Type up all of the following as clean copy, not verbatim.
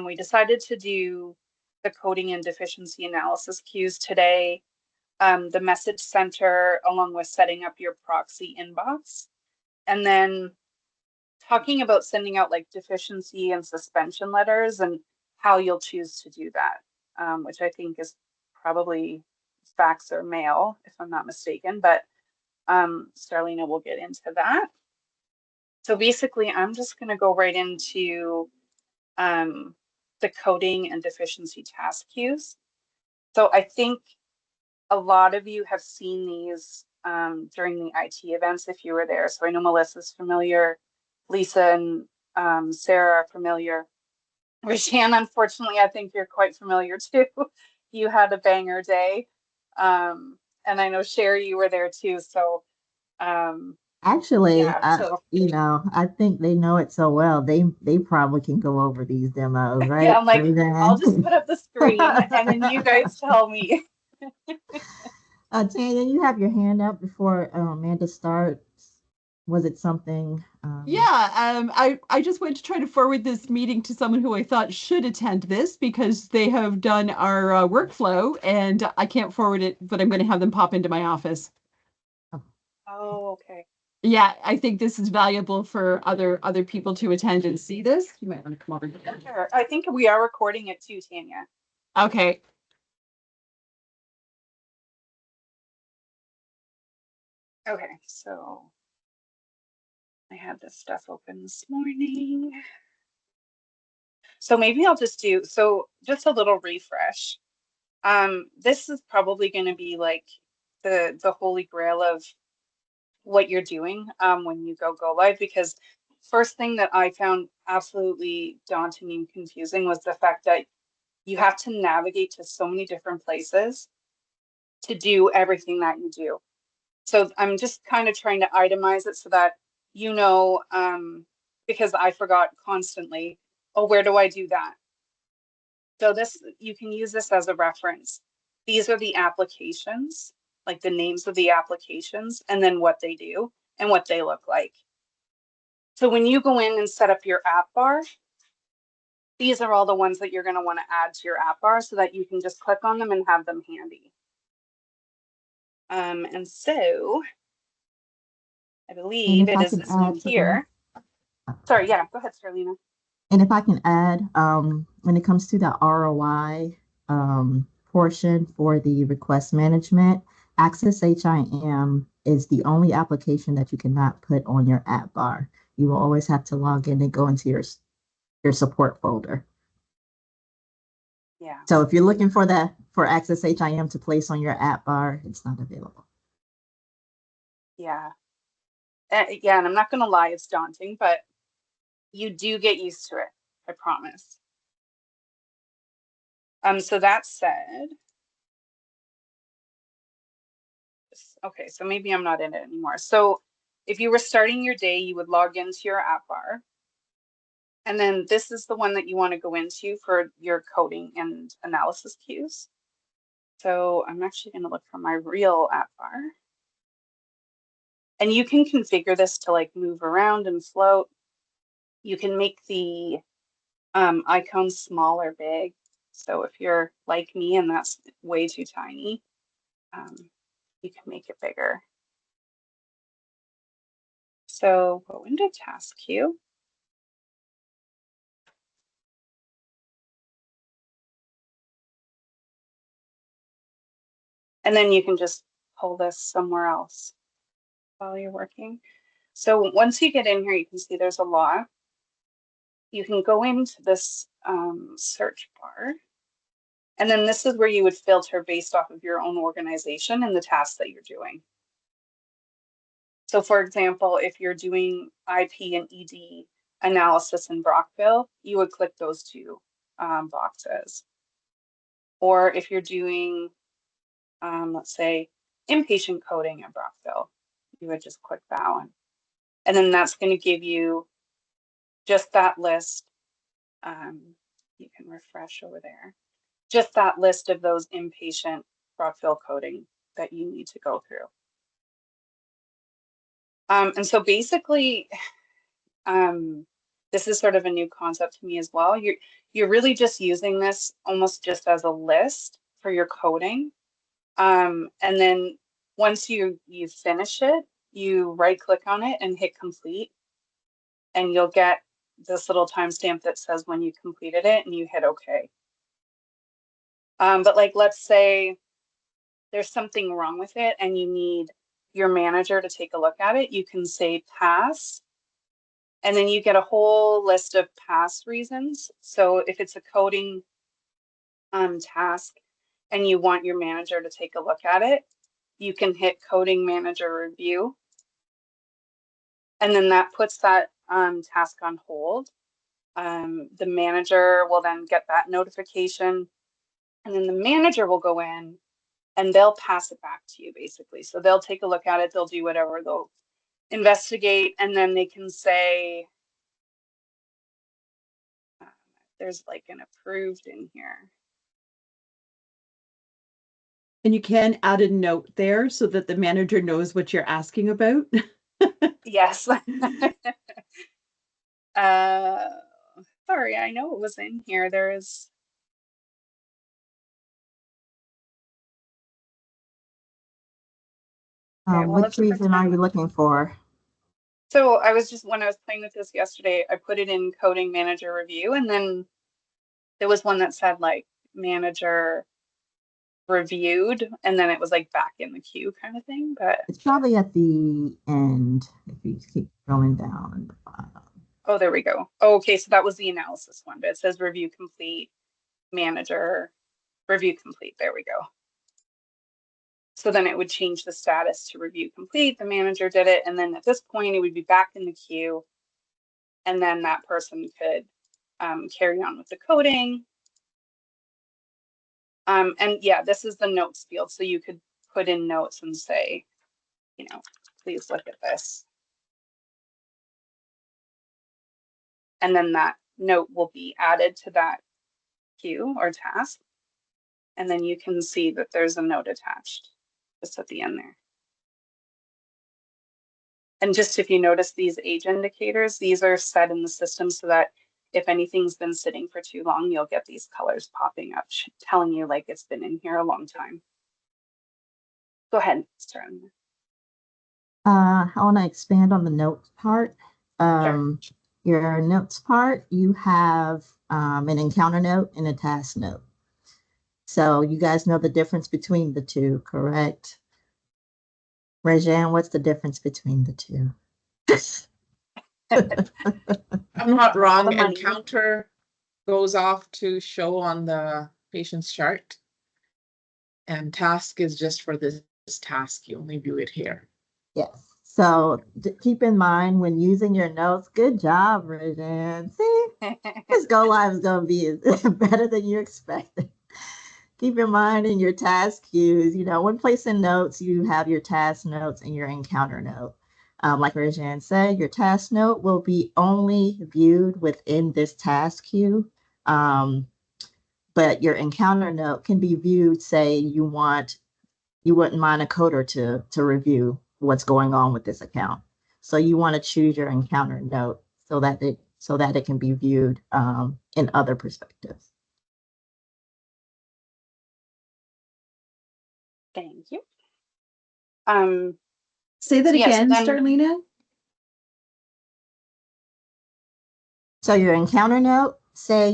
we decided to do the coding and deficiency analysis queues today, the message center, along with setting up your proxy inbox, and then talking about sending out like deficiency and suspension letters and how you'll choose to do that, which I think is probably fax or mail, if I'm not mistaken, but Starlina will get into that. So basically, I'm just going to go right into the coding and deficiency task queues. So I think a lot of you have seen these during the IT events if you were there. So I know Melissa's familiar, Lisa and Sarah are familiar. Rashan, unfortunately, I think you're quite familiar too. You had a banger day. And I know Sherry, you were there too. So Actually, yeah, so I think they know it so well. They probably can go over these demos, yeah, right, I'm like, I'll just Suzanne? put up the screen and then you guys tell me. Tanya, you have your hand up before Amanda starts. Was it something? Yeah, I just went to try to forward this meeting to someone who I thought should attend this because they have done our workflow and I can't forward it, but I'm going to have them pop into my office. Oh, okay. Yeah, I think this is valuable for other people to attend and see this. You might want to come over here. Sure. I think we are recording it too, Tanya. Okay. Okay, so I had this stuff open this morning. So maybe I'll just do, so just a little refresh. This is probably going to be like the holy grail of what you're doing when you go live, because first thing that I found absolutely daunting and confusing was the fact that you have to navigate to so many different places to do everything that you do. So I'm just kind of trying to itemize it so that you know, because I forgot constantly, oh, where do I do that? So this, you can use this as a reference. These are the applications, like the names of the applications, and then what they do and what they look like. So when you go in and set up your app bar, these are all the ones that you're going to want to add to your app bar so that you can just click on them and have them handy. And so I And believe if it I is can this one add to that, here. Sorry, yeah, go ahead, Starlina. and if I can add, when it comes to the ROI portion for the request management, Access HIM is the only application that you cannot put on your app bar. You will always have to log in and go into your support folder. Yeah, So if you're looking for Access HIM to place on your app bar, it's not available. yeah. Yeah, and I'm not going to lie, it's daunting, but you do get used to it, I promise. So that said, okay, so maybe I'm not in it anymore. So if you were starting your day, you would log into your app bar. And then this is the one that you want to go into for your coding and analysis queues. So I'm actually going to look for my real app bar. And you can configure this to like move around and float. You can make the icons small or big. So if you're like me and that's way too tiny, you can make it bigger. So go into task queue. And then you can just pull this somewhere else while you're working. So once you get in here, you can see there's a lot. You can go into this search bar. And then this is where you would filter based off of your own organization and the tasks that you're doing. So for example, if you're doing IP and ED analysis in Brockville, you would click those two boxes. Or if you're doing, let's say, inpatient coding in Brockville, you would just click that one. And then that's going to give you just that list. You can refresh over there. Just that list of those inpatient Brockville coding that you need to go through. And so basically, this is sort of a new concept to me as well. You're really just using this almost just as a list for your coding. And then once you finish it, you right click on it and hit complete, and you'll get this little timestamp that says when you completed it, and you hit OK. But like, let's say there's something wrong with it and you need your manager to take a look at it, you can say pass, and then you get a whole list of pass reasons. So if it's a coding task and you want your manager to take a look at it, you can hit coding manager review, and then that puts that task on hold. The manager will then get that notification, and then the manager will go in and they'll pass it back to you, basically. So they'll take a look at it, they'll do whatever, they'll investigate, and then they can say, there's like an approved in here. And you can add a note there so that the manager knows what you're asking about. Yes. Sorry, I know it was in here. There is. Okay, well, Which let's reason are pretend. you looking for? So I was just, when I was playing with this yesterday, I put it in coding manager review, and then there was one that said like manager reviewed, and then it was like back in the queue kind of thing. But It's probably at the end if you keep scrolling down at the bottom. oh, there we go. Oh, okay, so that was the analysis one, but it says review complete, manager review complete. There we go. So then it would change the status to review complete. The manager did it, and then at this point it would be back in the queue, and then that person could carry on with the coding. And yeah, this is the notes field, so you could put in notes and say, you know, please look at this. And then that note will be added to that queue or task. And then you can see that there's a note attached just at the end there. And just if you notice these age indicators, these are set in the system so that if anything's been sitting for too long, you'll get these colors popping up, telling you like it's been in here a long time. Go ahead, start. I want to expand on the notes part. Sure. Your notes part, you have an encounter note and a task note. So you guys know the difference between the two, correct? Rajan, what's the difference between the two? I'm not wrong. The money. Encounter goes off to show on the patient's chart. And task is just for this task. You only view it here. Yes. So keep in mind when using your notes, good job, Rajan. See, this go live is going to be better than you expected. Keep in mind in your task queues, you know, when placing notes, you have your task notes and your encounter note. Like Rajan said, your task note will be only viewed within this task queue. But your encounter note can be viewed, say you wouldn't mind a coder to review what's going on with this account. So you want to choose your encounter note so that it can be viewed in other perspectives. Thank you. Say that Yes, again, then- Starlina. So your encounter note, say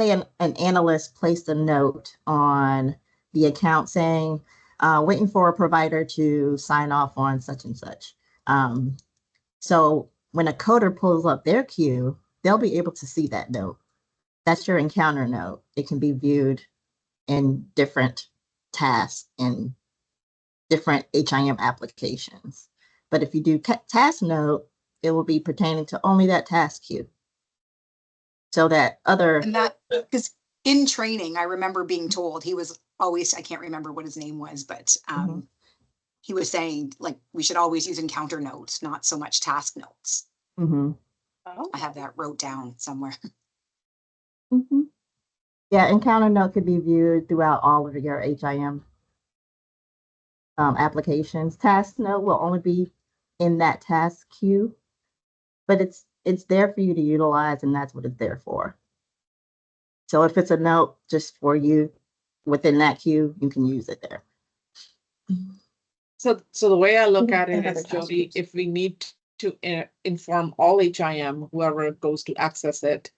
an analyst placed a note on the account saying, waiting for a provider to sign off on such and such. So when a coder pulls up their queue, they'll be able to see that note. That's your encounter note. It can be viewed in different tasks and different HIM applications. But if you do task note, it will be pertaining to only that task queue. So that other. And that, because in training, I remember being told he was always, I can't remember what his name was, but he was saying like we should always use encounter notes, not so much task notes. Mm-hmm. Oh. I have that wrote down somewhere. Mm-hmm. Yeah, encounter note could be viewed throughout all of your HIM applications. Task note will only be in that task queue, but it's there for you to utilize, and that's what it's there for. So if it's a note just for you within that queue, you can use it there. So the way I look at it And other is, Jody, transcripts. if we need to inform all HIM, whoever goes to access it,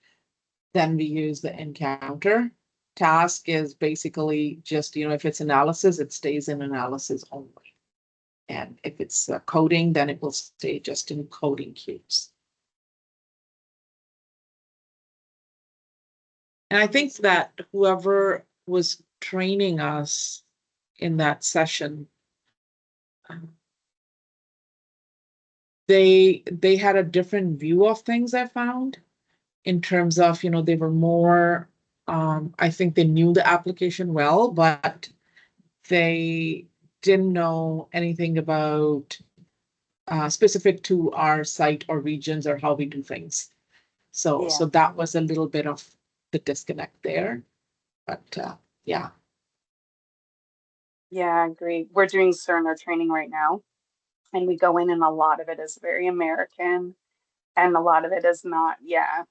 then we use the encounter. Task is basically just, if it's analysis, it stays in analysis only. And if it's coding, then it will stay just in coding queues. And I think that whoever was training us in that session, they had a different view of things, I found, in terms of, they were more, I think they knew the application well, but they didn't know anything about specific to our site or regions or how we do things. So that was a little bit of the disconnect there, but yeah. Yeah, I agree. We're doing Cerner training right now, and we go in and a lot of it is very American and a lot of it is not. Yeah.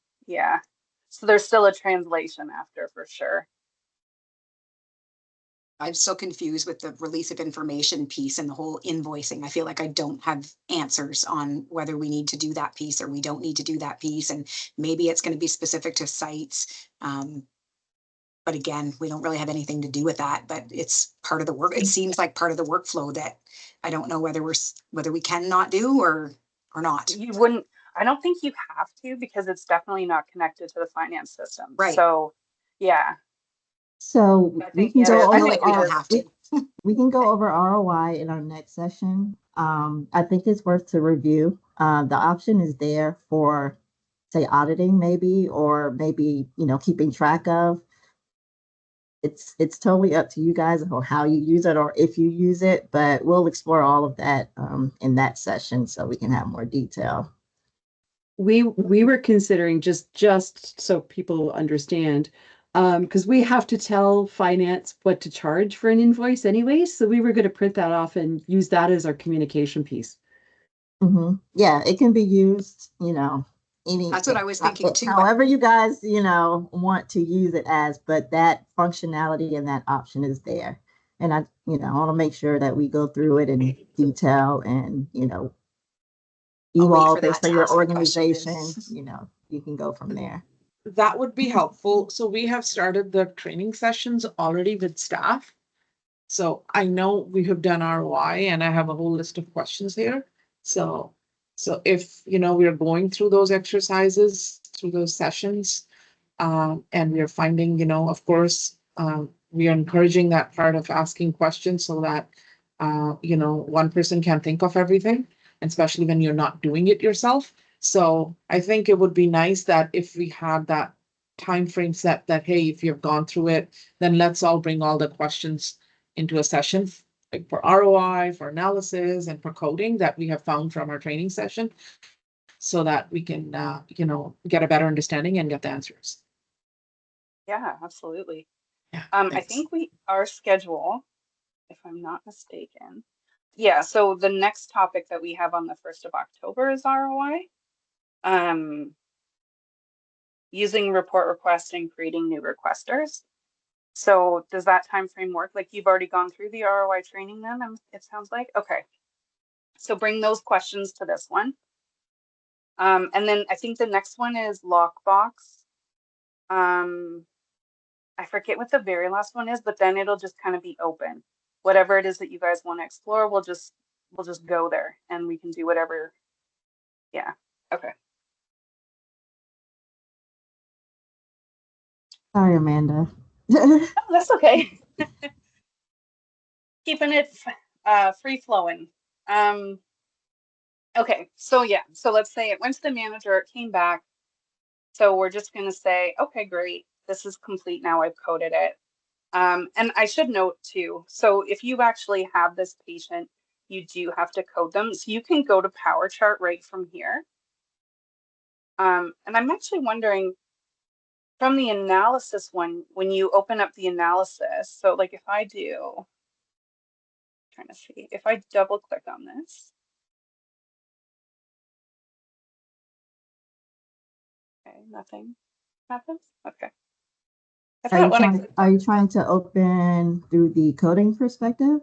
So there's still a translation after for sure. I'm still confused with the release of information piece and the whole invoicing. I feel like I don't have answers on whether we need to do that piece or we don't need to do that piece. And maybe it's going to be specific to sites. But again, we don't really have anything to do with that, but it's part of the work. It seems like part of the workflow that I don't know whether we cannot do or not. You wouldn't, I don't think you have to, because it's definitely not connected to the finance system. Right. So yeah. So I we think, can yeah, go there's over I think we don't definitely have to. we can go over ROI in our next session. I think it's worth to review. The option is there for, say, auditing maybe, or maybe, keeping track of. It's totally up to you guys on how you use it or if you use it, but we'll explore all of that in that session so we can have more detail. We were considering just so people understand, because we have to tell finance what to charge for an invoice anyway. So we were going to print that off and use that as our communication piece. Yeah, it can be used, That's what I was thinking too. however you guys, want to use it as, but that functionality and that option is there. And I want to make sure that we go through it in detail and, I'll you wait all, for based that on to your ask the question. organization, you can go from there. That would be helpful. So we have started the training sessions already with staff. So I know we have done ROI and I have a whole list of questions here. So if, we are going through those exercises, through those sessions, and we are finding, of course, we are encouraging that part of asking questions so that, one person can think of everything, especially when you're not doing it yourself. So I think it would be nice that if we had that time frame set that, hey, if you've gone through it, then let's all bring all the questions into a session, like for ROI, for analysis, and for coding that we have found from our training session, so that we can, get a better understanding and get the answers. Yeah, absolutely. Yeah, I thanks. think our schedule, if I'm not mistaken. Yeah, so the next topic that we have on the 1st of October is ROI. Using report request and creating new requesters. So does that time frame work? Like, you've already gone through the ROI training then, it sounds like? Okay. So bring those questions to this one. And then I think the next one is lockbox. I forget what the very last one is, but then it'll just kind of be open. Whatever it is that you guys want to explore, we'll just go there and we can do whatever. Yeah. Okay. Sorry, Amanda. Oh, that's okay. Keeping it free flowing. Okay, so yeah, so let's say it went to the manager, it came back. So we're just going to say, okay, great, this is complete now, I've coded it. And I should note too, so if you actually have this patient, you do have to code them. So you can go to PowerChart right from here. And I'm actually wondering, from the analysis one, when you open up the analysis, so like if I do, trying to see, if I double click on this, Okay, nothing happens? Okay. I Are you thought when I trying, clicked are you trying to open through the coding perspective?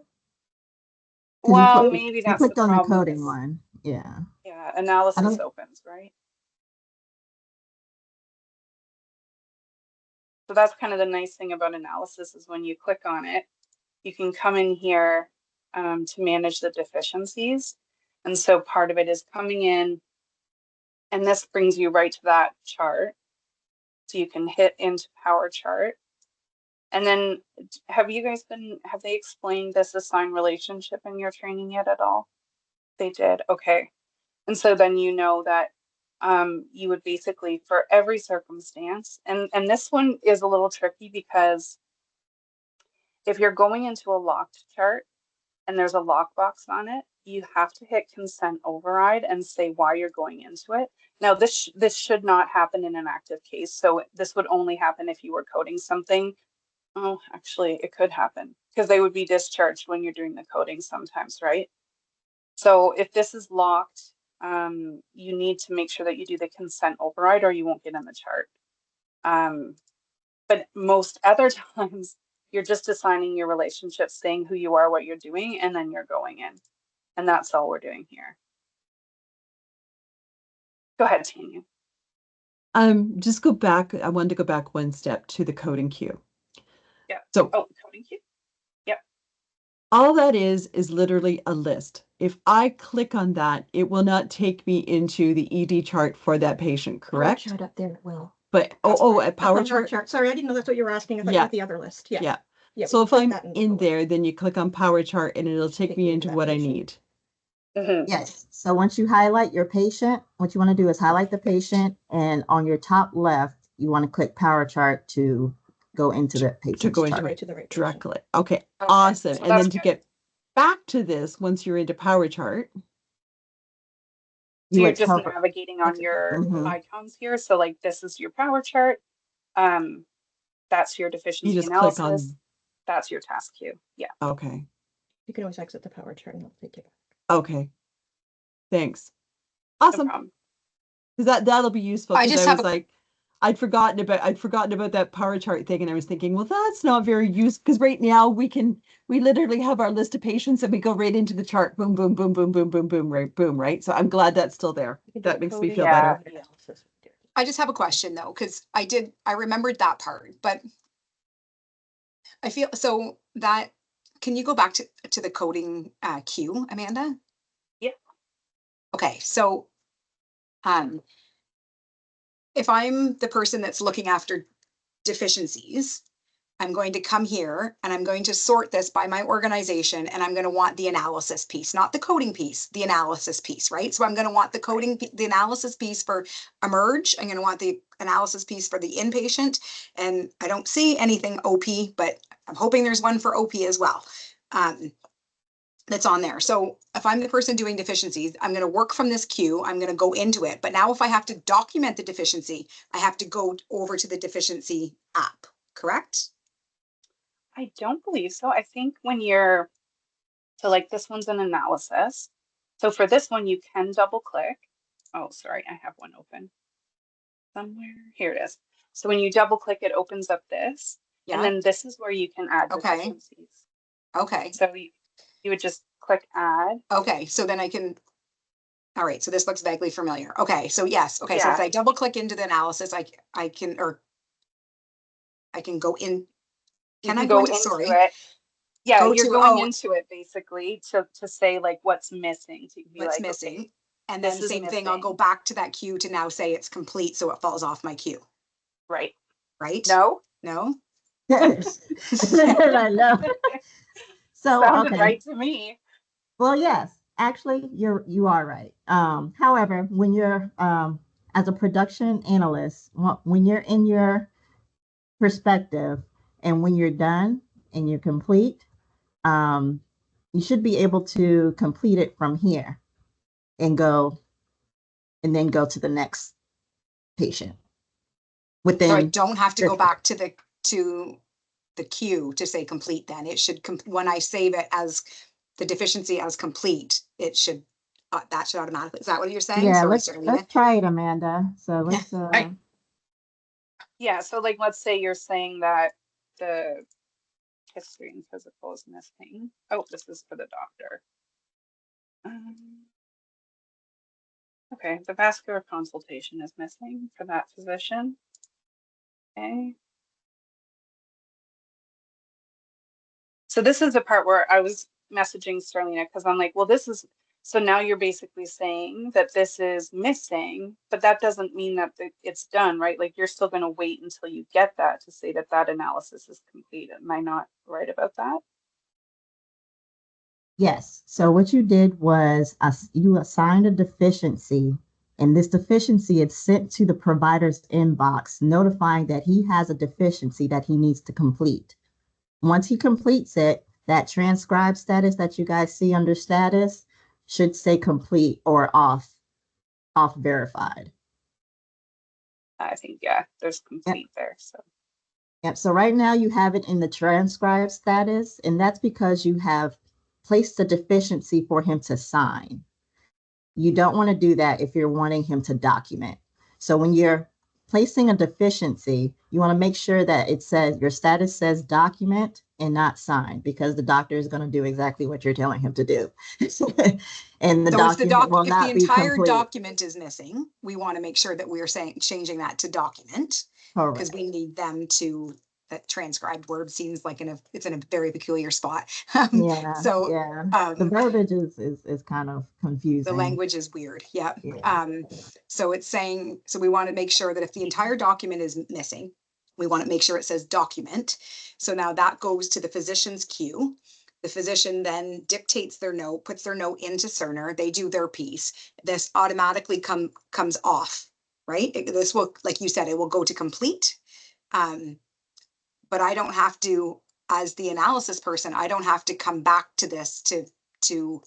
'Cause well, maybe you that's the clicked on the problem. coding is- one. Yeah. Yeah, analysis don't- opens, right? So that's kind of the nice thing about analysis is when you click on it, you can come in here to manage the deficiencies. And so part of it is coming in, and this brings you right to that chart. So you can hit into Power Chart. And then have they explained this assigned relationship in your training yet at all? They did, okay. And so then you know that you would basically, for every circumstance, and this one is a little tricky because if you're going into a locked chart and there's a lockbox on it, you have to hit consent override and say why you're going into it. Now, this should not happen in an active case. So this would only happen if you were coding something. Oh, actually, it could happen because they would be discharged when you're doing the coding sometimes, right? So if this is locked, you need to make sure that you do the consent override or you won't get in the chart. But most other times, you're just assigning your relationship, saying who you are, what you're doing, and then you're going in. And that's all we're doing here. Go ahead, Tanya. Just go back. I wanted to go back one step to the coding queue. Yeah. So Oh, coding queue. Yep. all that is literally a list. If I click on that, it will not take me into the ED chart for that patient, correct? Chart up there, Will. But a power chart. Sorry, I didn't know that's what you were asking. I thought you Yeah. meant the other list. Yeah. Yeah. Yeah, So we if put I'm that in the- there, then you click on power chart and it'll take me into that what I patient. need. Mm-hmm. Yes. So once you highlight your patient, what you want to do is highlight the patient, and on your top left, you want to click Power Chart to go into the patient's go into chart. Right to the right patient. Directly. Okay. Okay, Awesome. so And then that's to good. get back to this, once you're into power chart, So You you're would just hover. navigating on your Mhm. icons here. So like this is your power chart. That's your you deficiency just click analysis. on, That's your task queue. Yeah. okay. You can always exit the power chart and it'll take you back. Okay. Thanks. No Awesome. problem. Because that'll be useful. I Because just I have was a- like, I'd forgotten about that power chart thing, and I was thinking, well, that's not very useful. Because right now we literally have our list of patients and we go right into the chart. Boom, boom, boom, boom, boom, boom, boom, right, boom, right. So I'm glad that's still there. You can do That the makes me coding feel and better. the analysis. I just have a question though, because I remembered that part, but I feel so that, can you go back to the coding queue, Amanda? Yeah. Okay, so if I'm the person that's looking after deficiencies, I'm going to come here and I'm going to sort this by my organization, and I'm going to want the analysis piece, not the coding piece, the analysis piece, right? So I'm going to want the coding, the analysis piece for emerge. I'm going to want the analysis piece for the inpatient, and I don't see anything OP, but I'm hoping there's one for OP as well. That's on there. So if I'm the person doing deficiencies, I'm going to work from this queue. I'm going to go into it. But now if I have to document the deficiency, I have to go over to the deficiency app, correct? I don't believe so. I think so like this one's an analysis. So for this one, you can double click. Oh, sorry, I have one open somewhere. Here it is. So when you double click, it opens up this. Yeah. And then this is where you can add Okay. deficiencies. Okay. So you would just click add. Okay. So then I can, all right. So this looks vaguely familiar. Okay. So yes. Okay. So if Yeah. I double click into the analysis, I can go in. You Can I can go go into, into sorry. it. Yeah, Go you're to- going oh. into it basically to say like what's missing. To be What's like, missing? okay, And then this is same thing, I'll go missing. back to that queue to now say it's complete. So it falls off my queue, Right. right? No? No? I know. So, Sounded okay. right to me. Well, yes, actually, you are right. However, when you're as a production analyst, when you're in your perspective and when you're done and you're complete, you should be able to complete it from here and then go to the next patient So I within. don't have to go the- back to the queue to say complete then. It should, when I save it as the deficiency as complete, it should, that should automatically, is that what you're saying? Yeah, Sorry, let's Sarita. try it, Amanda. So let's. I Yeah, so like, let's say you're saying that the history and physical is missing. Oh, this is for the doctor. Okay, the vascular consultation is missing for that physician. Okay. So this is the part where I was messaging Starlina because I'm like, well, this is, so now you're basically saying that this is missing, but that doesn't mean that it's done, right? Like you're still going to wait until you get that to say that that analysis is complete. Am I not right about that? Yes. So what you did was you assigned a deficiency, and this deficiency is sent to the provider's inbox, notifying that he has a deficiency that he needs to complete. Once he completes it, that transcribe status that you guys see under status should say complete or off verified. I think, yeah, there's complete there. So, Yep. So right now you have it in the transcribe status, and that's because you have placed a deficiency for him to sign. You don't want to do that if you're wanting him to document. So when you're placing a deficiency, you want to make sure that it says your status says document and not sign, because the doctor is going to do exactly what you're telling him to do. And the So if the document will if the not be entire complete. document is missing, we want to make sure that we're saying, changing that to document. Because Correct. we need them to, that transcribed word seems like it's in a very peculiar spot. Yeah. So, Yeah. The verbiage is kind of confusing. the language is weird, yeah. Yeah. So it's saying, so we want to make sure that if the entire document is missing, we want to make sure it says document. So now that goes to the physician's queue. The physician then dictates their note, puts their note into Cerner, they do their piece. This automatically comes off, right? This will, like you said, it will go to complete. But I don't have to, as the analysis person, I don't have to come back to this to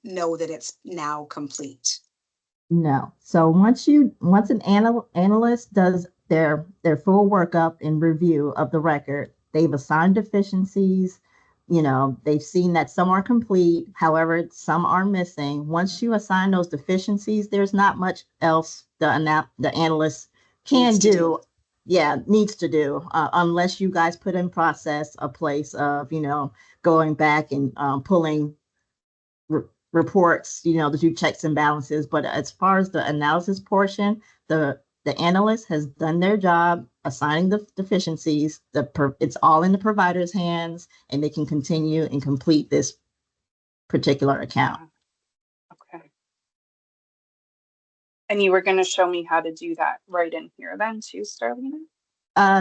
know that it's now complete. No. So once an analyst does their full workup and review of the record, they've assigned deficiencies, they've seen that some are complete, however, some are missing. Once you assign those deficiencies, there's not much else the analyst can Needs to do. do. Yeah, needs to do, unless you guys put in process a place of, going back and pulling reports, to do checks and balances. But as far as the analysis portion, the analyst has done their job assigning the deficiencies. It's all in the provider's hands, and they can continue and complete this particular account. okay. And you were going to show me how to do that right in here then too, Starlina?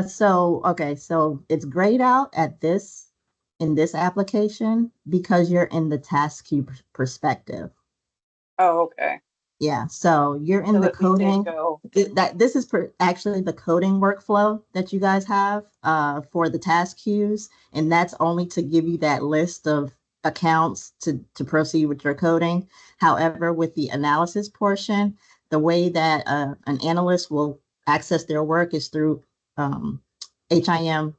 So it's grayed out in this application because you're in the task queue perspective. Oh, okay. Yeah, so you're in So the that we did coding. go. This is actually the coding workflow that you guys have for the task queues, and that's only to give you that list of accounts to proceed with your coding. However, with the analysis portion, the way that an analyst will access their work is through HIM,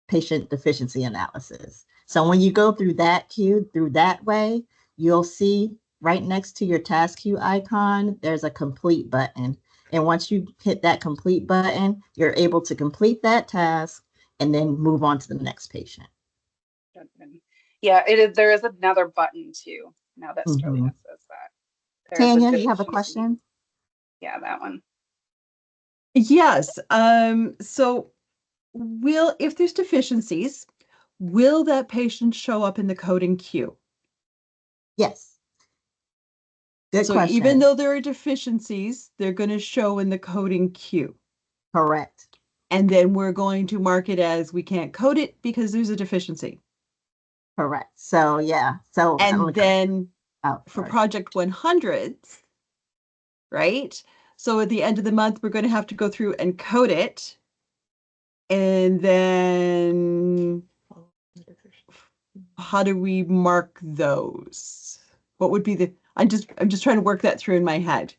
patient deficiency analysis. So when you go through that queue, through that way, you'll see right next to your task queue icon, there's a complete button. And once you hit that complete button, you're able to complete that task and then move on to the next patient. Yeah, there is another button too, now that Starlina says that. There's Tanya, you have a deficiency. question? Yeah, that one. Yes. So if there's deficiencies, will that patient show up in the coding queue? Yes. Good So question. even though there are deficiencies, they're going to show in the coding queue. Correct. And then we're going to mark it as we can't code it because there's a deficiency. Correct. So yeah. So and then for sorry. Project 100s, right? So at the end of the month, we're going to have to go through and code it. And then how do we mark those? What would be I'm just trying to work that through in my head.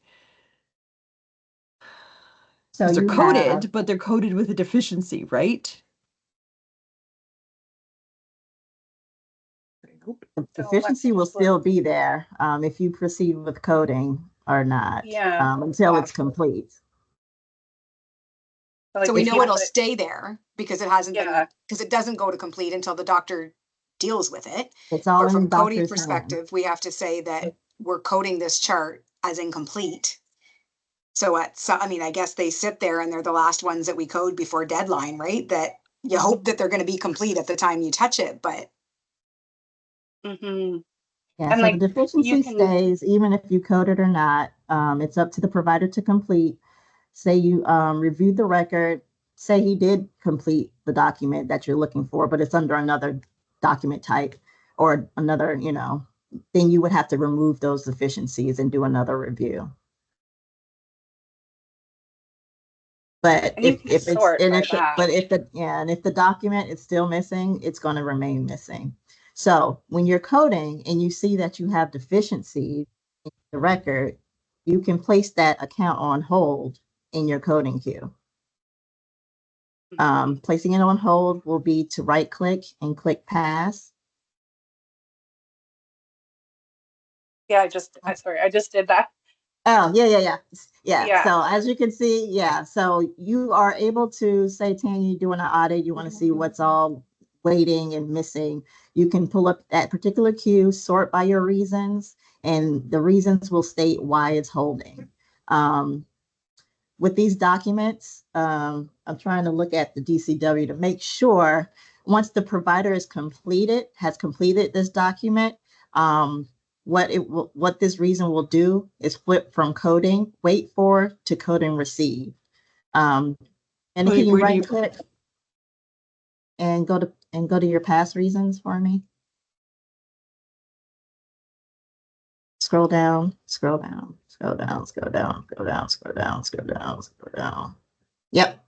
So they're you coded, but they're coded with a deficiency, right? The deficiency will still be there if you proceed with coding or not, Yeah. until it's complete. Like, So we if know you it'll put it- stay there because it hasn't been, Yeah. because it doesn't go to complete until the doctor deals with it. It's all But in the from coding doctor's hand. perspective, we have to say that we're coding this chart as incomplete. So I mean, I guess they sit there and they're the last ones that we code before deadline, right? That you hope that they're going to be complete at the time you touch it, but Mhm. Yeah, And, so like, the deficiency you can- stays even if you code it or not. It's up to the provider to complete. Say you reviewed the record, say he did complete the document that you're looking for, but it's under another document type or another, you know, then you would have to remove those deficiencies and do another review. But And you if can it's sort and by if that. but if the yeah, and if the document is still missing, it's going to remain missing. So when you're coding and you see that you have deficiencies in the record, you can place that account on hold in your coding queue. Placing it on hold will be to right click and click pass. Yeah, I just did that. Oh, yeah. Yeah. So as you can see, so you are able to say, Tanya, you're doing an audit, you want to see what's all waiting and missing. You can pull up that particular queue, sort by your reasons, and the reasons will state why it's holding. With these documents, I'm trying to look at the DCW to make sure once the provider has completed this document, what this reason will do is flip from coding wait for to coding receive. And can you Where do right you- click and go to your past reasons for me? Scroll down. Yep.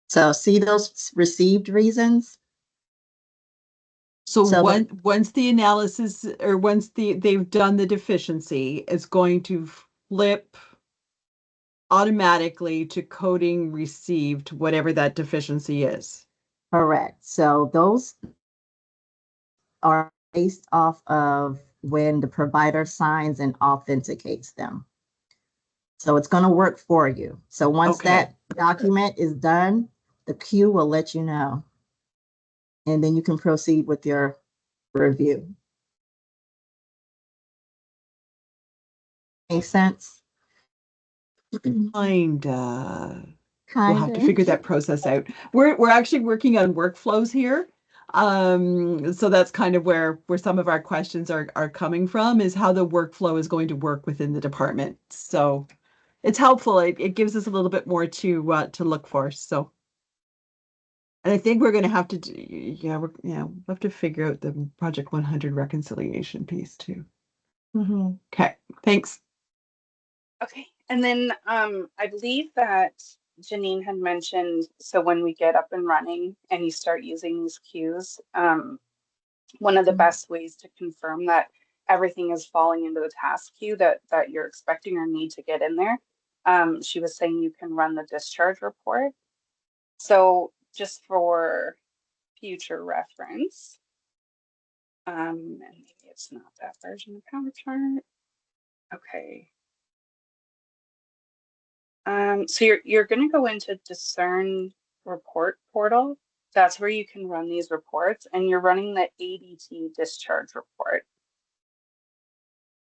So see those received reasons? So So the- once the analysis or once they've done the deficiency, it's going to flip automatically to coding received, whatever that deficiency is. Correct. So those are based off of when the provider signs and authenticates them. So it's going to work for you. So once Okay. that document is done, the queue will let you know. And then you can proceed with your review. Make sense? Kinda. Kind We'll have to figure that process out. We're actually working on workflows here. So that's kind of where some of our questions are coming from, is how the workflow is going to work within the department. So it's helpful. It gives us a little bit more to look for. So, and I think we're going to have to we'll have to figure out the Project 100 reconciliation piece too. Okay, thanks. Okay. And then I believe that Janine had mentioned, so when we get up and running and you start using these queues, one of the best ways to confirm that everything is falling into the task queue that you're expecting or need to get in there, she was saying you can run the discharge report. So just for future reference, and maybe it's not that version of PowerChart. Okay. So you're going to go into Discern Report Portal. That's where you can run these reports, and you're running the ADT discharge report.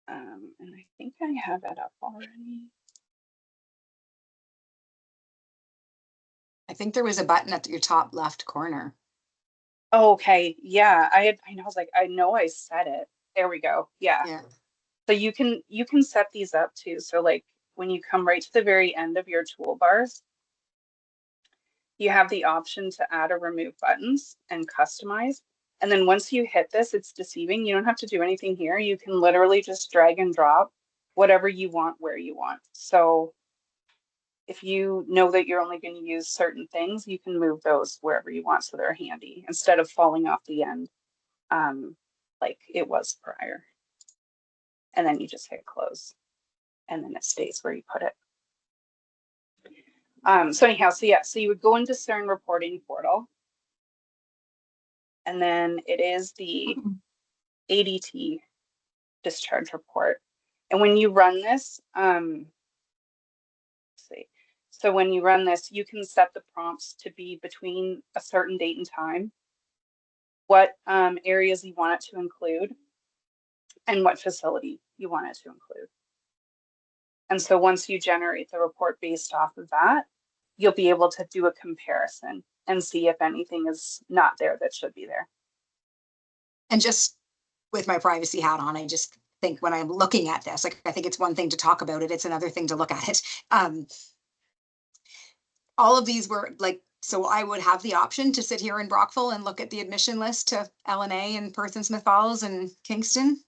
And I think I have it up already. I think there was a button at your top left corner. Oh, okay, yeah, I was like, I know I said it. There we go. Yeah. Yeah. So you can set these up too. So like when you come right to the very end of your toolbars, you have the option to add or remove buttons and customize. And then once you hit this, it's deceiving. You don't have to do anything here. You can literally just drag and drop whatever you want where you want. So if you know that you're only going to use certain things, you can move those wherever you want so they're handy instead of falling off the end like it was prior. And then you just hit close and then it stays where you put it. So anyhow, so you would go into Discern Reporting Portal. And then it is the ADT discharge report. And when you run this, let's see, So when you run this, you can set the prompts to be between a certain date and time, what areas you want it to include, and what facility you want it to include. And so once you generate the report based off of that, you'll be able to do a comparison and see if anything is not there that should be there. And just with my privacy hat on, I just think when I'm looking at this, like, I think it's one thing to talk about it, it's another thing to look at it. All of these were like, so I would have the option to sit here in Brockville and look at the admission list to LNA and Perth and Smith Falls and Kingston.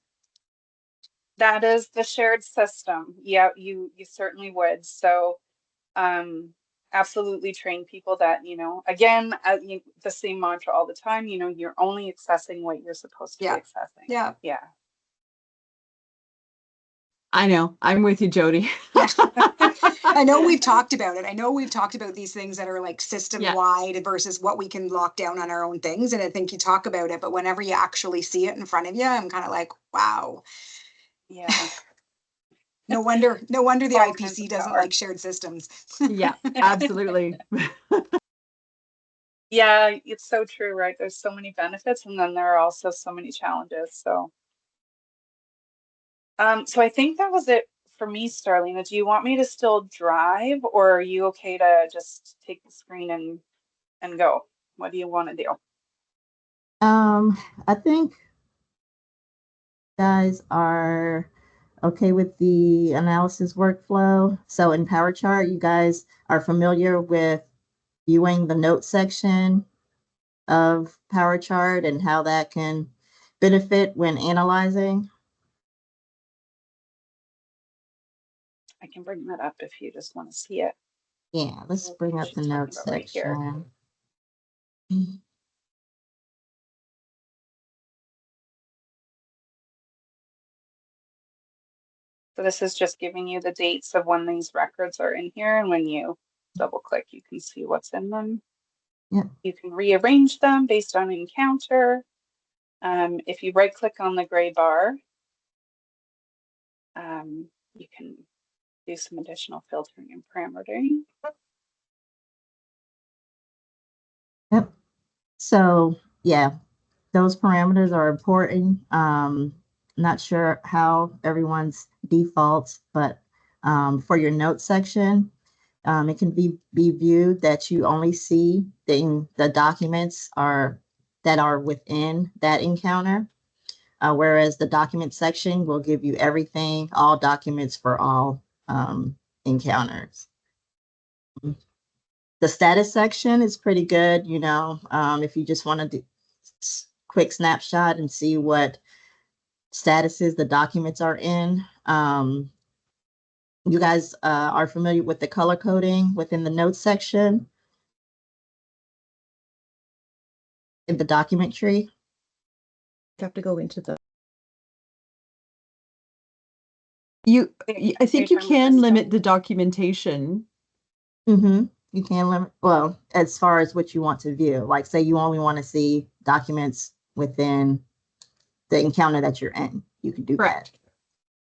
That is the shared system. Yeah, you certainly would. So absolutely train people that, you know, again, the same mantra all the time, you know, you're only accessing what you're supposed to be accessing. Yeah. Yeah. I know. I'm with you, Jody. I know we've talked about it. I know we've talked about these things that are like system wide versus what we can lock down on our own things. And I think you talk about it, but whenever you actually see it in front of you, I'm kind of like, wow. Yeah. No wonder the All kinds IPC of doesn't power. like shared systems. Yeah, absolutely. Yeah, it's so true, right? There's so many benefits, and then there are also so many challenges. So so I think that was it for me, Starlina. Do you want me to still drive, or are you okay to just take the screen and go? What do you want to do? I think guys are okay with the analysis workflow. So in PowerChart, you guys are familiar with viewing the notes section of PowerChart and how that can benefit when analyzing. I can bring that up if you just want to see it. Yeah, let's bring up the She's talking notes about right here. section. So this is just giving you the dates of when these records are in here, and when you double click, you can see what's in them. Yeah. You can rearrange them based on encounter. If you right click on the gray bar, you can do some additional filtering and parametering. Yep. So yeah, those parameters are important. Not sure how everyone's defaults, but for your notes section, it can be viewed that you only see the documents that are within that encounter, whereas the document section will give you everything, all documents for all encounters. The status section is pretty good, you know, if you just want to do quick snapshot and see what statuses the documents are in. You guys are familiar with the color coding within the notes section in the document tree? You have to go into the, I think you can limit the documentation. Mm-hmm. You can limit, well, as far as what you want to view, like say you only want to see documents within the encounter that you're in, you can do Correct. that.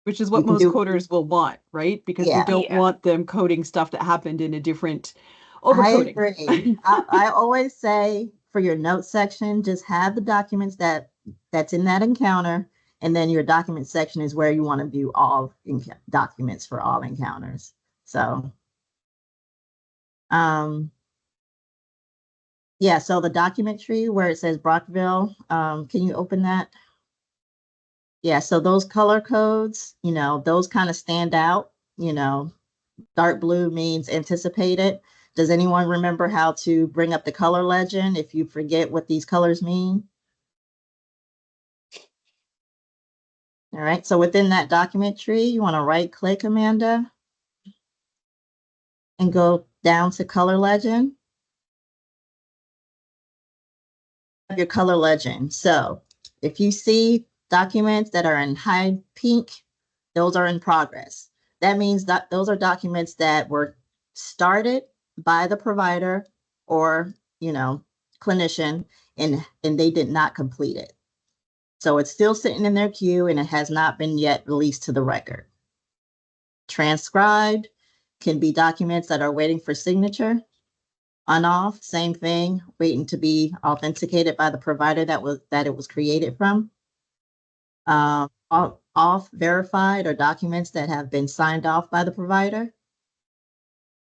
Which is what most coders will want, right? Because we don't want them coding stuff that happened in a different overcoding. I agree. I always say for your notes section, just have the documents that's in that encounter, and then your document section is where you want to view all documents for all encounters. So, yeah, so the document tree where it says Brockville, can you open that? Yeah, so those color codes, you know, those kind of stand out, you know, dark blue means anticipated. Does anyone remember how to bring up the color legend if you forget what these colors mean? All right, so within that document tree, you want to right click, Amanda, and go down to color legend. Your color legend. So if you see documents that are in high pink, those are in progress. That means that those are documents that were started by the provider or, you know, clinician, and they did not complete it. So it's still sitting in their queue and it has not been yet released to the record. Transcribed can be documents that are waiting for signature. On-off, same thing, waiting to be authenticated by the provider that it was created from. Off verified are documents that have been signed off by the provider.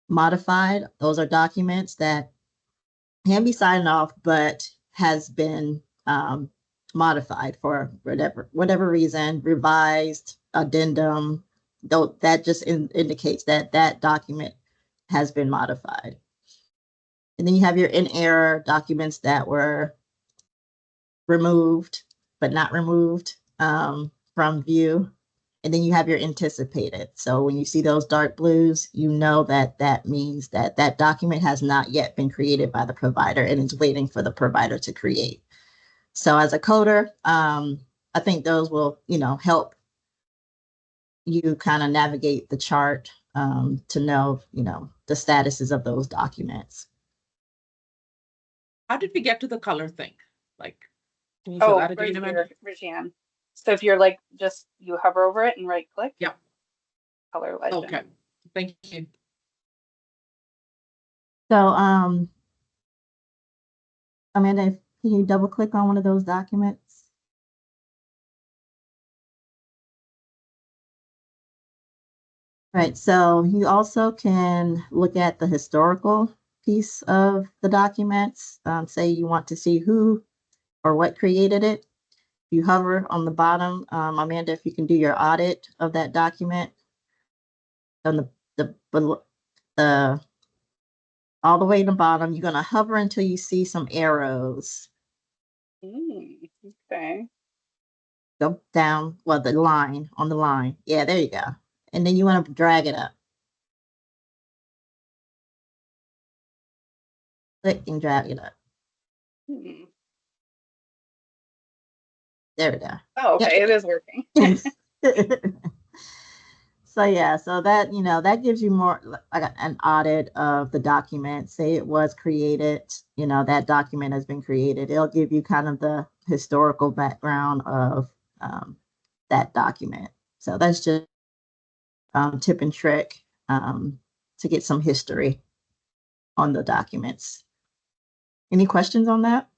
Modified, those are documents that can be signed off, but has been modified for whatever reason, revised, addendum, though that just indicates that that document has been modified. And then you have your in error documents that were removed, but not removed from view. And then you have your anticipated. So when you see those dark blues, you know that that means that that document has not yet been created by the provider and is waiting for the provider to create. So as a coder, I think those will, help you kind of navigate the chart to know, the statuses of those documents. How did we get to the color thing? Like, can you show that right again, Amanda? here, Regine. So if you're like, just you hover over it and right click. Yeah. Color legend. Okay, thank you. So, Amanda, can you double click on one of those documents? Right, so you also can look at the historical piece of the documents. Say you want to see who or what created it. You hover on the bottom, Amanda, if you can do your audit of that document. On the all the way to the bottom, you're gonna hover until you see some arrows. Okay. Go down, well, the line, on the line. Yeah, there you go. And then you want to drag it up. Click and drag it up. There we go. Oh, okay, Yep. it is working. So yeah, so that, that gives you more like an audit of the document. Say it was created, that document has been created. It'll give you kind of the historical background of that document. So that's just tip and trick to get some history on the documents. Any questions on that?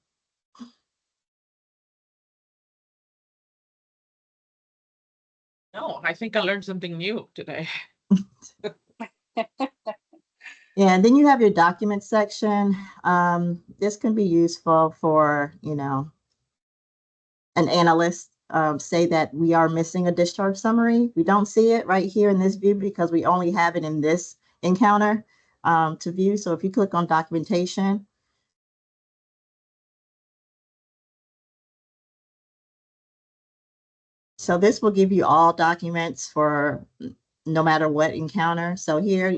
No, I think I learned something new today. Yeah, and then you have your document section. This can be useful for, an analyst. Say that we are missing a discharge summary. We don't see it right here in this view because we only have it in this encounter to view. So if you click on documentation, so this will give you all documents for no matter what encounter. So here,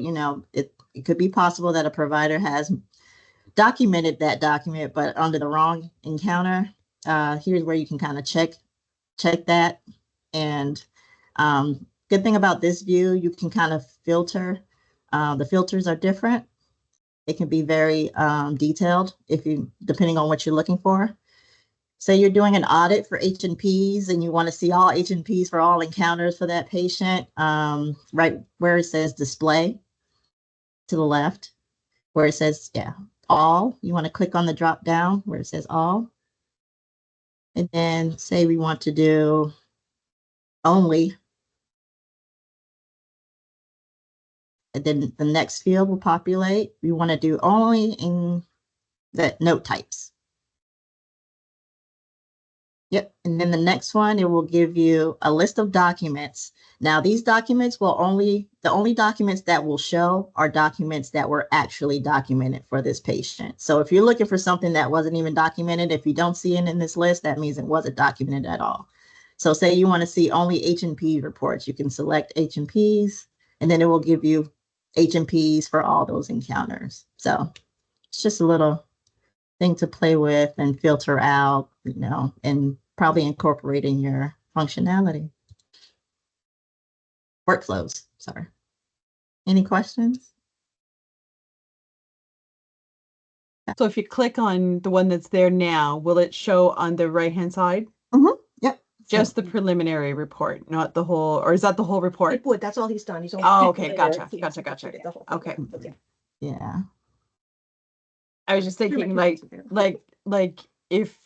it could be possible that a provider has documented that document, but under the wrong encounter. Here's where you can kind of check that. And good thing about this view, you can kind of filter. The filters are different. It can be very detailed depending on what you're looking for. Say you're doing an audit for H&Ps and you want to see all H&Ps for all encounters for that patient, right where it says display to the left, where it says, all, you want to click on the drop down where it says all. And then say we want to do only. And then the next field will populate. We want to do only in the note types. Yep, and then the next one, it will give you a list of documents. Now, these documents the only documents that will show are documents that were actually documented for this patient. So if you're looking for something that wasn't even documented, if you don't see it in this list, that means it wasn't documented at all. So say you want to see only H&P reports, you can select H&Ps, and then it will give you H&Ps for all those encounters. So it's just a little thing to play with and filter out, and probably incorporate in your functionality. Workflows, sorry. Any questions? So if you click on the one that's there now, will it show on the right-hand side? Yep. Just the preliminary report, not the whole, or is that the whole report? Report, that's all he's done. He's only. Oh, okay, completed gotcha, it. He gotcha, hasn't gotcha. completed the whole Okay. thing, but yeah. Yeah. I was just thinking like if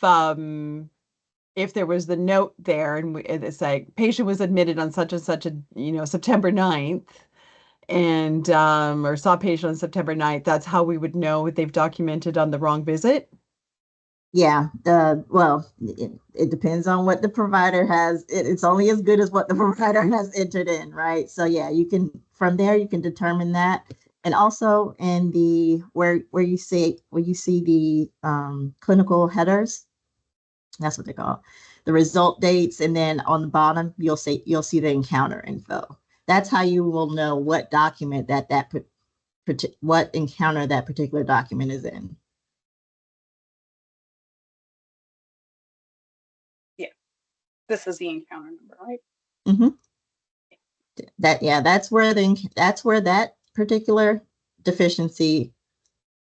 there was the note there and it's like patient was admitted on such and such a, September 9th and or saw patient on September 9th, that's how we would know if they've documented on the wrong visit. Yeah, well, it depends on what the provider has. It's only as good as what the provider has entered in, right? So yeah, you can, from there, you can determine that. And also in the, where you see the clinical headers, that's what they call the result dates. And then on the bottom, you'll see the encounter info. That's how you will know what document what encounter that particular document is in. This is the encounter number, right? Mm-hmm. That's where that particular deficiency,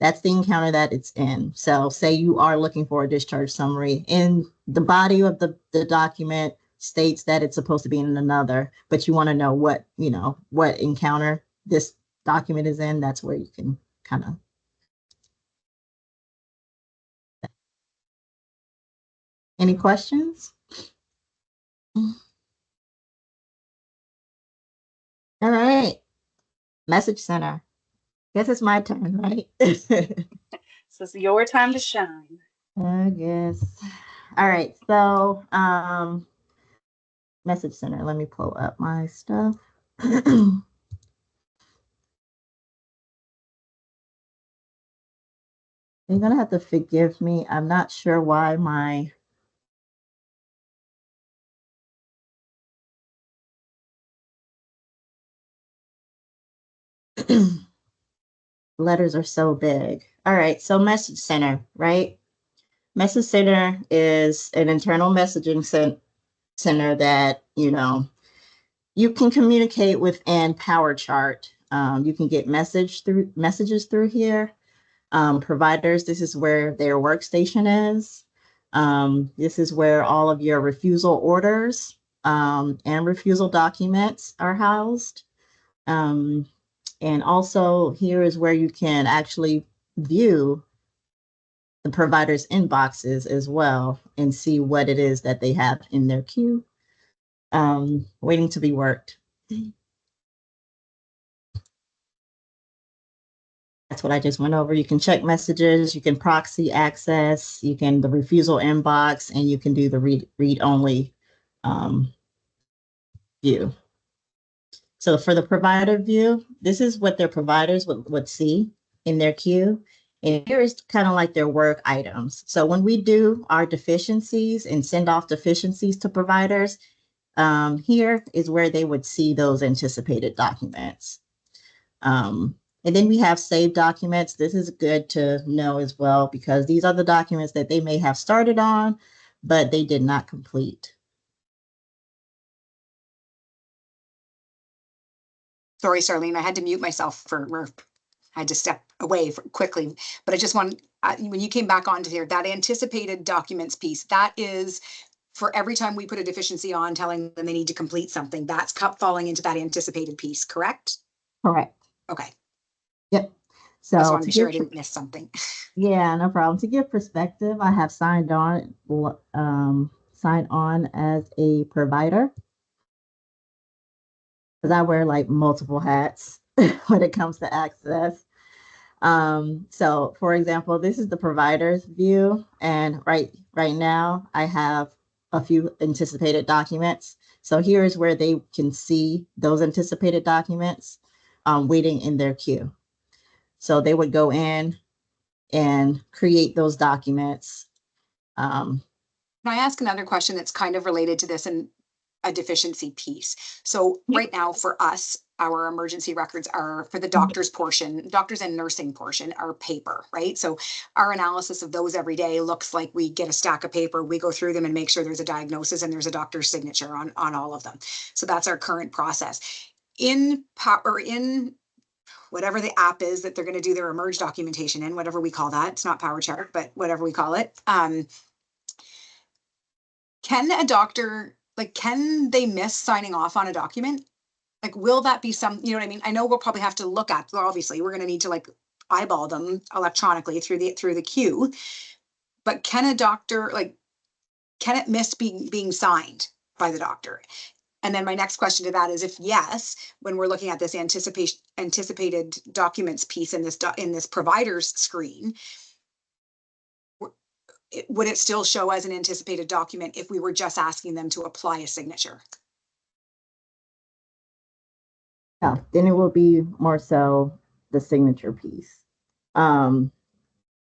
that's the encounter that it's in. So say you are looking for a discharge summary, and the body of the document states that it's supposed to be in another, but you want to know what encounter this document is in. That's where you can kind of. Any questions? All right. Message center. Guess it's my turn, right? This is your time to shine. I guess. All right. So, message center. Let me pull up my stuff. You're gonna have to forgive me. I'm not sure why my letters are so big. All right, so message center, right? Message center is an internal messaging center that, you can communicate within PowerChart. You can get messages through here. Providers, this is where their workstation is. This is where all of your refusal orders and refusal documents are housed. And also here is where you can actually view the provider's inboxes as well and see what it is that they have in their queue, waiting to be worked. That's what I just went over. You can check messages, you can proxy access, you can the refusal inbox, and you can do the read only view. So for the provider view, this is what their providers would see in their queue. And here is kind of like their work items. So when we do our deficiencies and send off deficiencies to providers, here is where they would see those anticipated documents. And then we have saved documents. This is good to know as well, because these are the documents that they may have started on, but they did not complete. Sorry, Starlene, I had to mute myself I had to step away quickly, but I just want, when you came back onto here, that anticipated documents piece, that is for every time we put a deficiency on telling them they need to complete something, that's falling into that anticipated piece, correct? Correct. Okay. Yep. I just So want to be sure I didn't miss something. yeah, no problem. To give perspective, I have signed on as a provider, because I wear like multiple hats when it comes to access. So for example, this is the provider's view, and right now I have a few anticipated documents. So here is where they can see those anticipated documents waiting in their queue. So they would go in and create those documents. Can I ask another question that's kind of related to this and a deficiency piece? So right now for us, our emergency records are for the doctor's portion, doctors and nursing portion are paper, right? So our analysis of those every day looks like we get a stack of paper, we go through them and make sure there's a diagnosis and there's a doctor's signature on all of them. So that's our current process. In whatever the app is that they're going to do their emerge documentation in, whatever we call that, it's not PowerChart, but whatever we call it. Can a doctor like, can they miss signing off on a document? Like, will that be some, you know what I mean? I know we'll probably have to look at, well, obviously, we're gonna need to like eyeball them electronically through the queue. But can a doctor, like, can it miss being signed by the doctor? And then my next question to that is, if yes, when we're looking at this anticipated documents piece in this provider's screen, would it still show as an anticipated document if we were just asking them to apply a signature? No, then it will be more so the signature piece.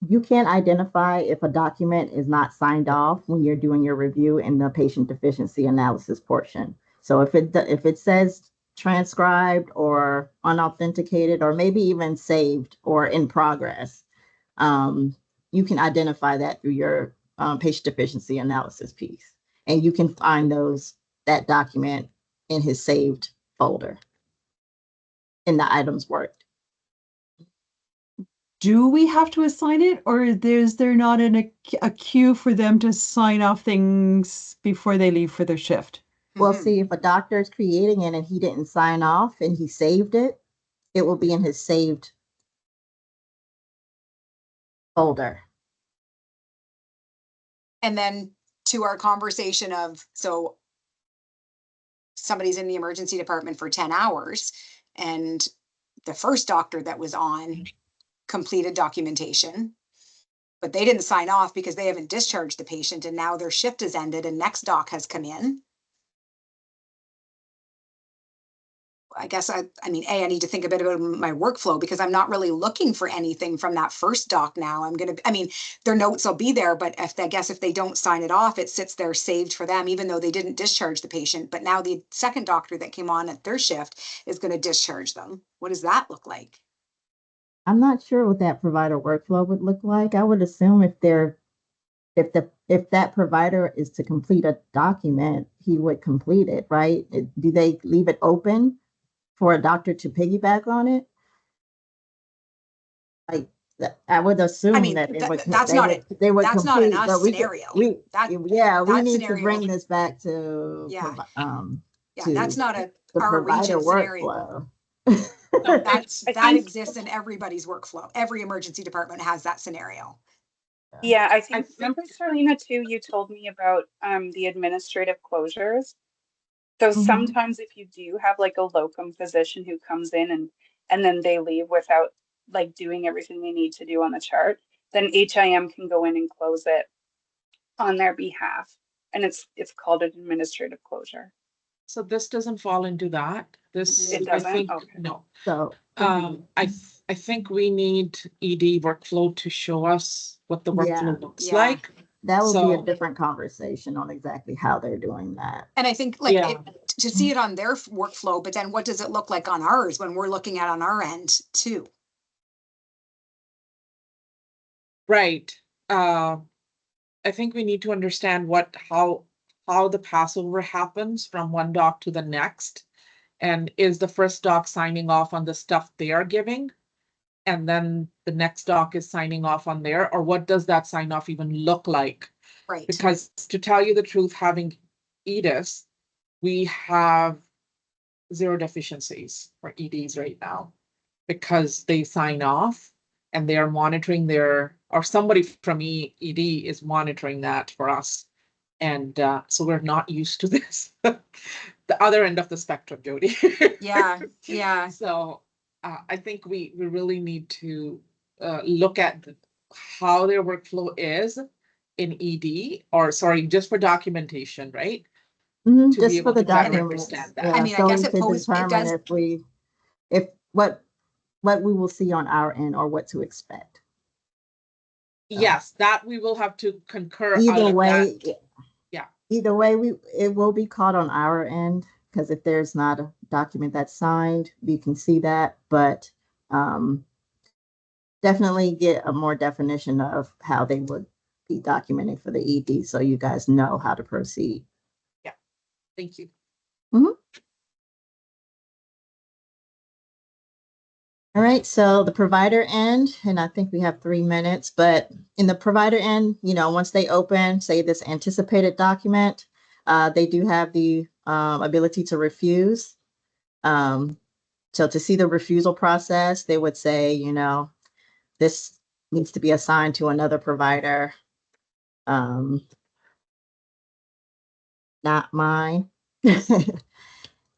You can identify if a document is not signed off when you're doing your review in the patient deficiency analysis portion. So if it says transcribed or unauthenticated, or maybe even saved or in progress, you can identify that through your patient deficiency analysis piece. And you can find that document in his saved folder in the items worked. Do we have to assign it, or is there not a queue for them to sign off things before they leave for their shift? Well, Mhm. see, if a doctor is creating it and he didn't sign off and he saved it, it will be in his saved folder. And then to our conversation of, so somebody's in the emergency department for 10 hours and the first doctor that was on completed documentation, but they didn't sign off because they haven't discharged the patient, and now their shift has ended and next doc has come in. I guess I mean, I need to think a bit about my workflow, because I'm not really looking for anything from that first doc now. I mean, their notes will be there, but if they don't sign it off, it sits there saved for them, even though they didn't discharge the patient. But now the second doctor that came on at their shift is going to discharge them. What does that look like? I'm not sure what that provider workflow would look like. I would assume if that provider is to complete a document, he would complete it, right? Do they leave it open for a doctor to piggyback on it? Like, I would assume I mean, that they would that's not they would that's not an complete, us but scenario. we That need scenario, to bring this back to yeah, to that's not the our provider region scenario. workflow. No, I that think- exists in everybody's workflow. Every emergency department has that scenario. Yeah, I think, think- remember, Sarlina, too, you told me about the administrative closures. So Mhm. sometimes if you do have like a locum physician who comes in and then they leave without like doing everything they need to do on the chart, then HIM can go in and close it on their behalf. And it's called an administrative closure. So this doesn't fall into that. This, It I doesn't? think, Okay. no. So I think we need ED workflow to show us what the Yeah. workflow looks Yeah. like. that would be a So- different conversation on exactly how they're doing that. And I think like Yeah. to see it on their workflow, but then what does it look like on ours when we're looking at on our end too? Right. I think we need to understand how the passover happens from one doc to the next. And is the first doc signing off on the stuff they are giving? And then the next doc is signing off on there, or what does that sign off even look like? Right. Because to tell you the truth, having EDIS, we have 0 deficiencies for EDs right now because they sign off and they are monitoring or somebody from ED is monitoring that for us. And so we're not used to this. The other end of the spectrum, Jody. Yeah, yeah. So I think we really need to look at how their workflow is in ED, or sorry, just for documentation, right? Mhm, To be just for able the to better documents. understand that. Yeah, I mean, I so guess we it can determine determine if what we will see on our end or what to expect. Yes, that we will have to concur. out Either of way, that. Yeah. Either way, it will be caught on our end, because if there's not a document that's signed, we can see that. But definitely get a more definition of how they would be documenting for the ED, so you guys know how to proceed. Thank you. All right, so the provider end, and I think we have 3 minutes, but in the provider end, once they open, say, this anticipated document, they do have the ability to refuse. So to see the refusal process, they would say, you know, this needs to be assigned to another provider. Not mine.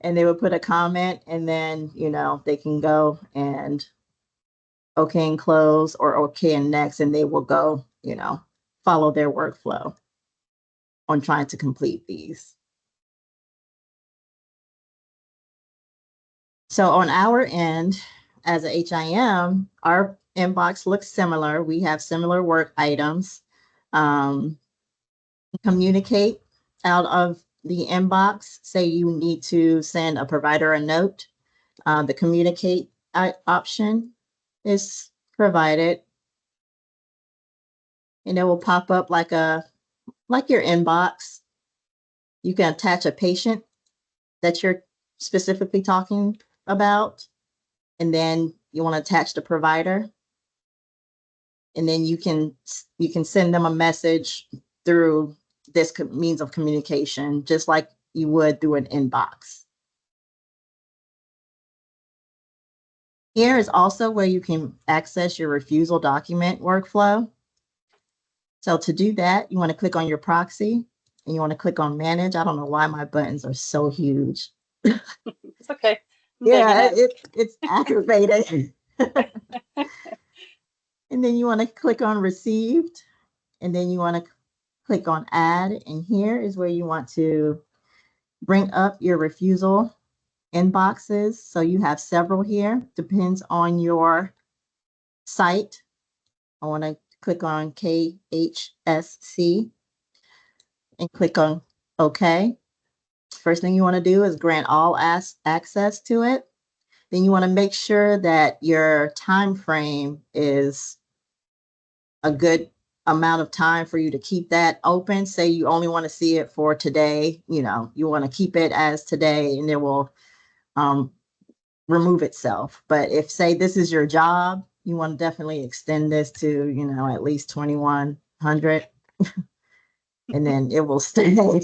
And they would put a comment, and then, you know, they can go and okay and close, or okay and next, and they will go, you know, follow their workflow on trying to complete these. So on our end, as a HIM, our inbox looks similar. We have similar work items. Communicate out of the inbox. Say you need to send a provider a note. The communicate option is provided, and it will pop up like your inbox. You can attach a patient that you're specifically talking about, and then you want to attach the provider, and then you can send them a message through this means of communication, just like you would through an inbox. Here is also where you can access your refusal document workflow. So to do that, you want to click on your proxy, and you want to click on manage. I don't know why my buttons are so huge. It's okay. Yeah, it's aggravating. And then you want to click on received, and then you want to click on add. And here is where you want to bring up your refusal inboxes. So you have several here, depends on your site. I want to click on KHSC and click on OK. First thing you want to do is grant all access to it. Then you want to make sure that your time frame is a good amount of time for you to keep that open. Say you only want to see it for today, you know, you want to keep it as today, and it will remove itself. But if, say, this is your job, you want to definitely extend this to, you know, at least 2100, and then it will stay.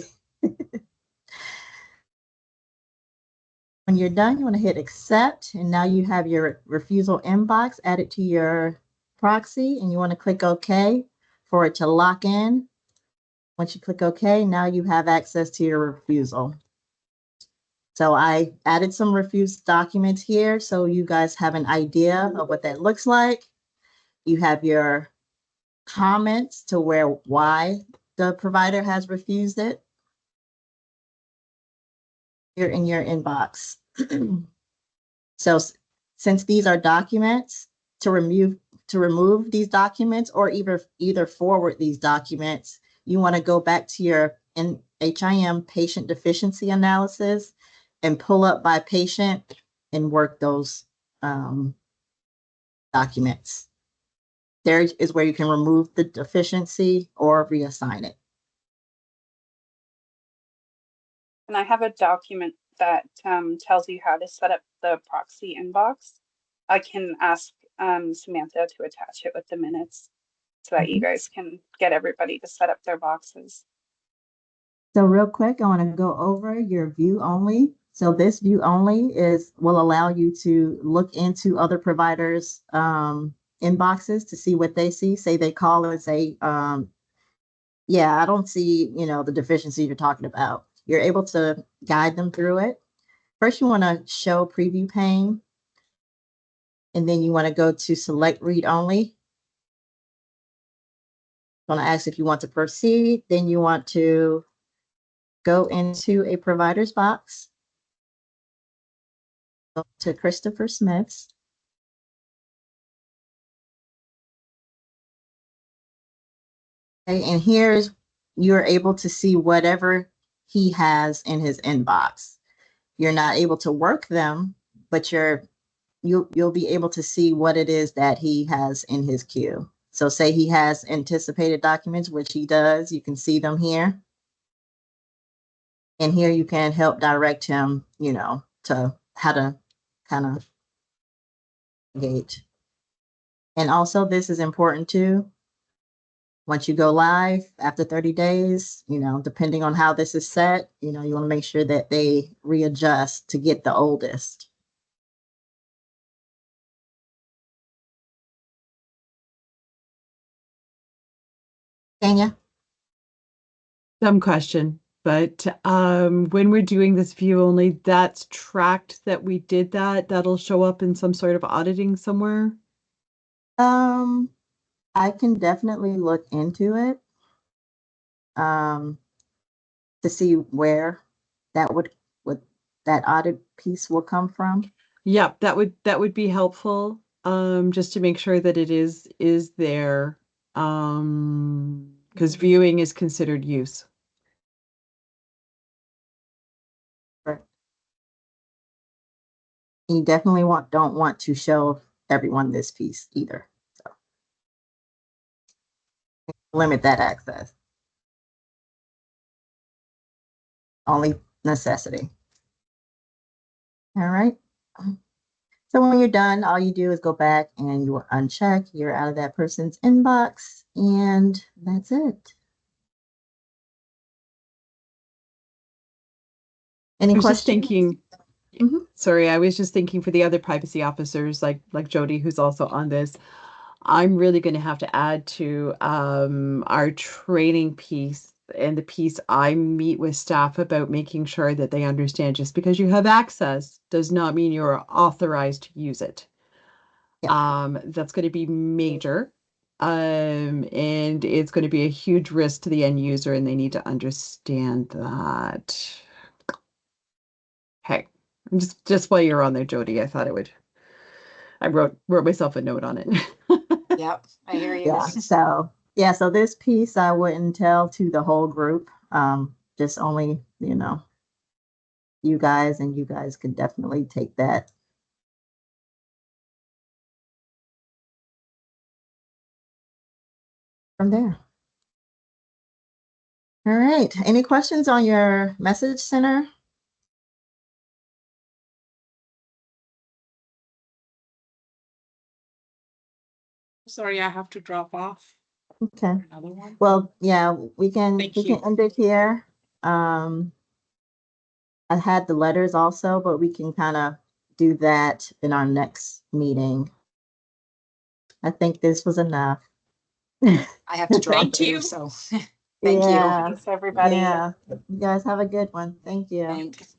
When you're done, you want to hit accept, and now you have your refusal inbox added to your proxy, and you want to click OK for it to lock in. Once you click OK, now you have access to your refusal. So I added some refused documents here so you guys have an idea of what that looks like. You have your comments to why the provider has refused it. Here in your inbox. So since these are documents, to remove these documents, or either forward these documents, you want to go back to your HIM patient deficiency analysis and pull up by patient and work those documents. There is where you can remove the deficiency or reassign it. And I have a document that tells you how to set up the proxy inbox. I can ask Samantha to attach it with the minutes so that you guys can get everybody to set up their boxes. So real quick, I want to go over your view only. So this view only will allow you to look into other providers' inboxes to see what they see. Say they call and say, yeah, I don't see, you know, the deficiency you're talking about. You're able to guide them through it. First, you want to show preview pane, and then you want to go to select read only. I'm going to ask if you want to proceed. Then you want to go into a provider's box. Go to Christopher Smith's. Okay, and here's, you're able to see whatever he has in his inbox. You're not able to work them, but you'll be able to see what it is that he has in his queue. So say he has anticipated documents, which he does, you can see them here. And here you can help direct him, you know, to how to kind of engage. And also this is important too. once you go live after 30 days, depending on how this is set, you want to make sure that they readjust to get the oldest. Tanya? Dumb question, but when we're doing this view only, that's tracked that we did that. That'll show up in some sort of auditing somewhere. I can definitely look into it to see where that would that audit piece will come from. Yep, that would be helpful. Just to make sure that it is there. Because viewing is considered use. Right. You definitely don't want to show everyone this piece either. So limit that access. Only necessity. All right. So when you're done, all you do is go back and you will uncheck. You're out of that person's inbox, and that's it. Any I was questions? just thinking, Mhm. sorry, I was just thinking for the other privacy officers like Jody, who's also on this, I'm really going to have to add to our training piece and the piece I meet with staff about making sure that they understand just because you have access does not mean you're authorized to use it. That's going to be major. And it's going to be a huge risk to the end user, and they need to understand that. Hey, just while you're on there, Jody, I thought I wrote myself a note on it. Yep, I hear you. Yeah. So this piece I wouldn't tell to the whole group. Just only, you guys, and you guys could definitely take that. From there. All right. Any questions on your message center? Sorry, I have to drop off. Okay. Another one? Well, yeah, we can Thank you. end it here. I had the letters also, but we can kind of do that in our next meeting. I think this was enough. I have to drop Thank too, you. so thank you. Yeah. Thanks, everybody. Yeah. You guys have a good one. Thank you. Thanks.